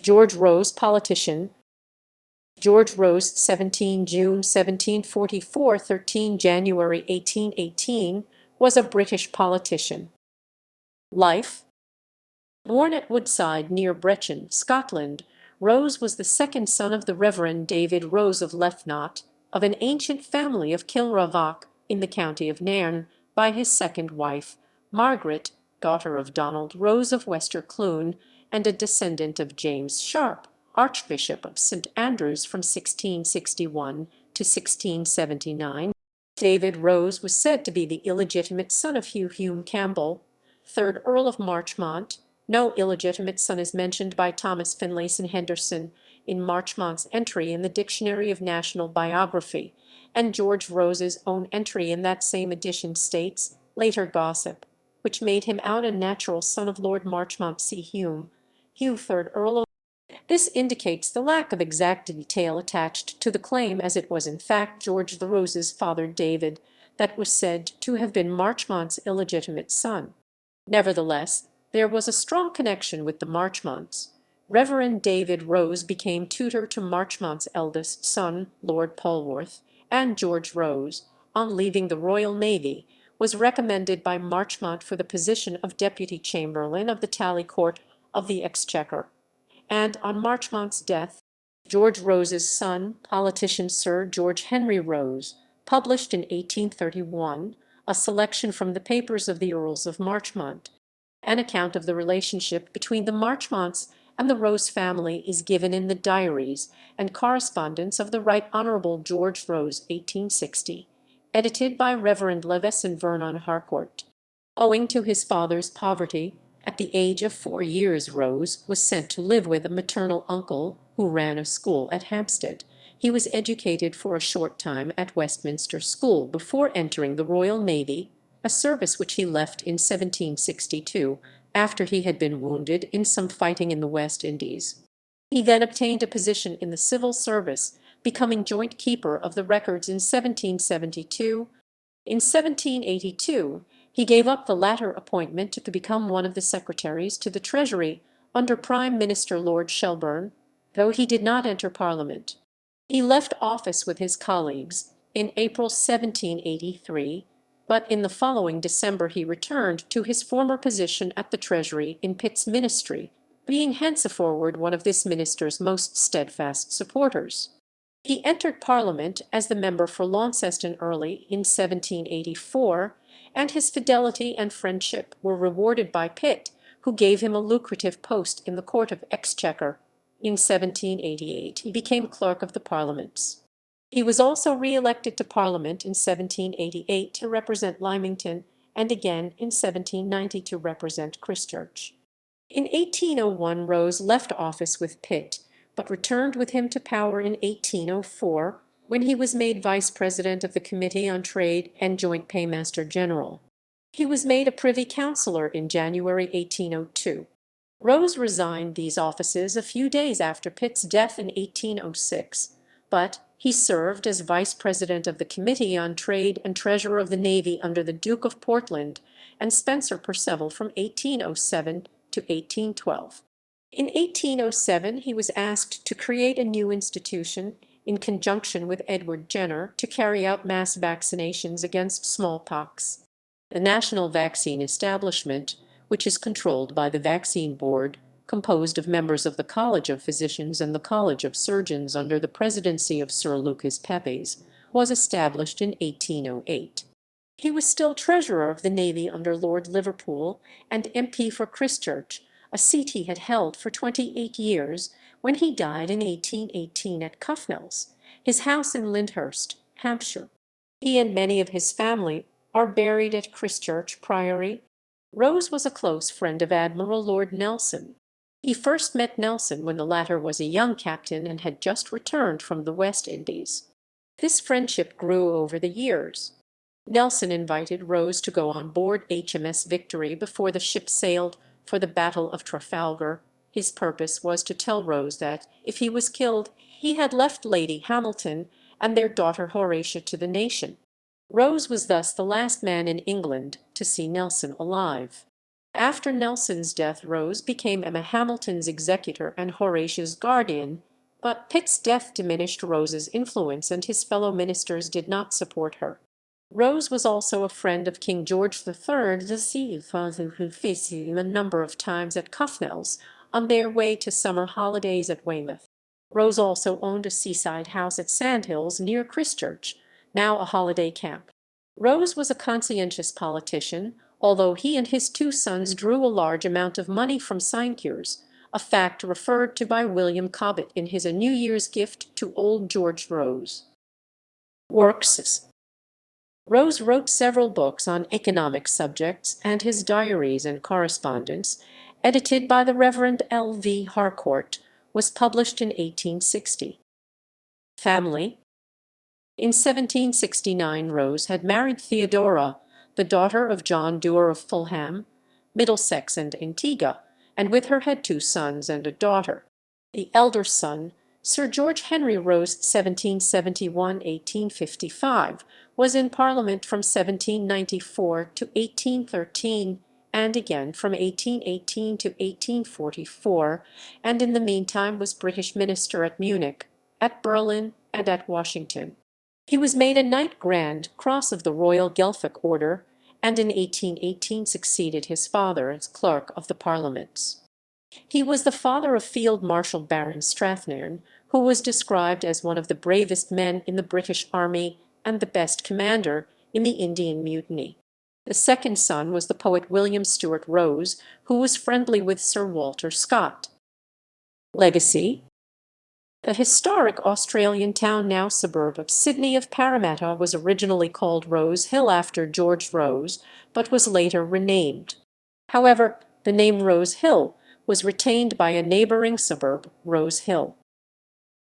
George Rose, politician. George Rose, 17 June 1744, 13 January 1818, was a British politician. Life. Born at Woodside near Brechin, Scotland, Rose was the second son of the Reverend David Rose of Lethnot, of an ancient family of Kilravach in the county of Nairn, by his second wife, Margaret, daughter of Donald Rose of Wester Clune, and a descendant of James Sharp, Archbishop of St Andrews from 1661 to 1679. David Rose was said to be the illegitimate son of Hugh Hume Campbell, 3rd Earl of Marchmont. No illegitimate son is mentioned by Thomas Finlayson Henderson in Marchmont's entry in the Dictionary of National Biography, and George Rose's own entry in that same edition states, later gossip, which made him out a natural son of Lord Marchmont C. Hume, Hugh 3rd Earl of. This indicates the lack of exact detail attached to the claim, as it was in fact George the Rose's father David that was said to have been Marchmont's illegitimate son. Nevertheless, there was a strong connection with the Marchmonts. Reverend David Rose became tutor to Marchmont's eldest son, Lord Polwarth, and George Rose, on leaving the Royal Navy, was recommended by Marchmont for the position of Deputy Chamberlain of the Tally Court of the Exchequer. And on Marchmont's death, George Rose's son, politician Sir George Henry Rose, published in 1831 a selection from the papers of the Earls of Marchmont. An account of the relationship between the Marchmonts and the Rose family is given in the diaries and correspondence of the Right Honourable George Rose, 1860, edited by Reverend Leveson Vernon Harcourt. Owing to his father's poverty, at the age of 4 years Rose was sent to live with a maternal uncle who ran a school at Hampstead. He was educated for a short time at Westminster School before entering the Royal Navy, a service which he left in 1762 after he had been wounded in some fighting in the West Indies. He then obtained a position in the civil service, becoming joint keeper of the records in 1772. In 1782 he gave up the latter appointment to become one of the secretaries to the Treasury under Prime Minister Lord Shelburne, though he did not enter Parliament. He left office with his colleagues in April 1783, but in the following December he returned to his former position at the Treasury in Pitt's ministry, being henceforward one of this minister's most steadfast supporters. He entered Parliament as the member for Launceston Early in 1784, and his fidelity and friendship were rewarded by Pitt, who gave him a lucrative post in the Court of Exchequer. In 1788 he became Clerk of the Parliaments. He was also re-elected to Parliament in 1788 to represent Lymington, and again in 1790 to represent Christchurch. In 1801 Rose left office with Pitt, but returned with him to power in 1804, when he was made Vice President of the Committee on Trade and Joint Paymaster General. He was made a Privy Councillor in January 1802. Rose resigned these offices a few days after Pitt's death in 1806, but he served as Vice President of the Committee on Trade and Treasurer of the Navy under the Duke of Portland and Spencer Perceval from 1807 to 1812. In 1807 he was asked to create a new institution in conjunction with Edward Jenner to carry out mass vaccinations against smallpox. The National Vaccine Establishment, which is controlled by the Vaccine Board, composed of members of the College of Physicians and the College of Surgeons under the presidency of Sir Lucas Pepys, was established in 1808. He was still Treasurer of the Navy under Lord Liverpool and MP for Christchurch, a seat he had held for 28 years, when he died in 1818 at Cuffnells, his house in Lyndhurst, Hampshire. He and many of his family are buried at Christchurch Priory. Rose was a close friend of Admiral Lord Nelson. He first met Nelson when the latter was a young captain and had just returned from the West Indies. This friendship grew over the years. Nelson invited Rose to go on board HMS Victory before the ship sailed for the Battle of Trafalgar. His purpose was to tell Rose that, if he was killed, he had left Lady Hamilton and their daughter Horatia to the nation. Rose was thus the last man in England to see Nelson alive. After Nelson's death, Rose became Emma Hamilton's executor and Horatia's guardian, but Pitt's death diminished Rose's influence and his fellow ministers did not support her. Rose was also a friend of King George III, who visited him a number of times at Cuffnells on their way to summer holidays at Weymouth. Rose also owned a seaside house at Sandhills near Christchurch, now a holiday camp. Rose was a conscientious politician, although he and his two sons drew a large amount of money from sinecures, a fact referred to by William Cobbett in his A New Year's Gift to Old George Rose. Works. Rose wrote several books on economic subjects, and his diaries and correspondence, edited by the Reverend L. V. Harcourt, was published in 1860. Family. In 1769 Rose had married Theodora, the daughter of John Dewar of Fulham, Middlesex and Antigua, and with her had two sons and a daughter. The elder son, Sir George Henry Rose (1771–1855), was in Parliament from 1794 to 1813, and again from 1818 to 1844, and in the meantime was British minister at Munich, at Berlin, and at Washington. He was made a Knight Grand Cross of the Royal Guelphic Order, and in 1818 succeeded his father as Clerk of the Parliaments. He was the father of Field Marshal Baron Strathnairn, who was described as one of the bravest men in the British Army and the best commander in the Indian Mutiny. The second son was the poet William Stuart Rose, who was friendly with Sir Walter Scott. Legacy. The historic Australian town, now suburb of Sydney of Parramatta, was originally called Rose Hill after George Rose, but was later renamed. However, the name Rose Hill was retained by a neighbouring suburb, Rose Hill.